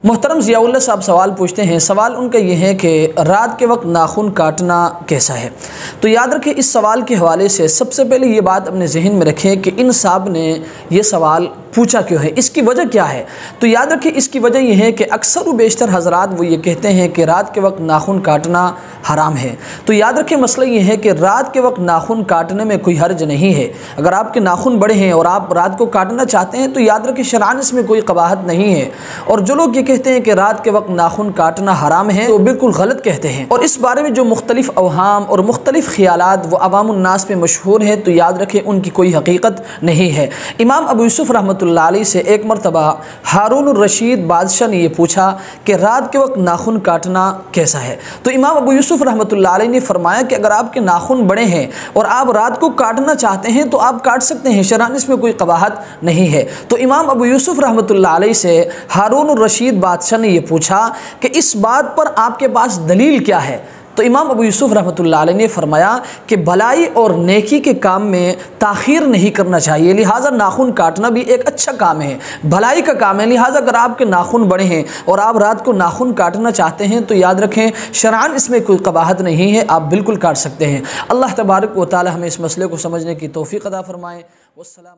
محترم ضیاء اللہ صاحب سوال پوچھتے ہیں، سوال ان کا یہ ہے کہ رات کے وقت ناخن کاٹنا کیسا ہے؟ تو یاد رکھیں اس سوال کے حوالے سے سب سے پہلے یہ بات اپنے ذہن میں رکھیں کہ ان صاحب نے یہ سوال پوچھا کیوں ہے، اس کی وجہ کیا ہے؟ تو یاد رکھیں اس کی وجہ یہ ہے کہ اکثر و بیشتر حضرات وہ یہ کہتے ہیں کہ رات کے وقت ناخن کاٹنا حرام ہے۔ تو یاد رکھیں مسئلہ یہ ہے کہ رات کے وقت ناخن کاٹنے میں کوئی حرج نہیں ہے۔ اگر آپ کے ناخن بڑے ہیں اور آپ رات کو کاٹنا چاہتے ہیں تو یاد رکھیں شرعاً اس میں کوئی قباحت نہیں ہے، اور جو لوگ یہ کہتے ہیں کہ رات کے وقت ناخن کاٹنا حرام ہے تو بالکل غلط کہتے ہیں، اور اس بارے میں جو مختلف اوہام اور مختلف خیالات وہ عوام الناس میں مشہور ہیں تو یاد رکھیں ان کی کوئی حقیقت نہیں ہے۔ امام ابو یوسف رحمۃ اللہ علیہ سے ایک مرتبہ ہارون الرشید بادشاہ نے یہ پوچھا کہ رات کے وقت ناخن کاٹنا کیسا ہے؟ تو امام ابو یوسف رحمۃ اللہ علیہ نے فرمایا کہ اگر آپ کے ناخن بڑے ہیں اور آپ رات کو کاٹنا چاہتے ہیں تو آپ کاٹ سکتے ہیں، شرعاً اس میں کوئی قباحت نہیں ہے۔ تو امام ابو یوسف رحمۃ اللہ علیہ سے ہارون الرشید بادشاہ نے یہ پوچھا کہ اس بات پر آپ کے پاس دلیل کیا ہے؟ تو امام ابو یوسف رحمۃ اللہ علیہ نے فرمایا کہ بھلائی اور نیکی کے کام میں تاخیر نہیں کرنا چاہیے، لہٰذا ناخن کاٹنا بھی ایک اچھا کام ہے، بھلائی کا کام ہے، لہٰذا اگر آپ کے ناخن بڑے ہیں اور آپ رات کو ناخن کاٹنا چاہتے ہیں تو یاد رکھیں شرعاً اس میں کوئی قباحت نہیں ہے، آپ بالکل کاٹ سکتے ہیں۔ اللہ تبارک و تعالی ہمیں اس مسئلے کو سمجھنے کی توفیق عطا فرمائے۔ والسلام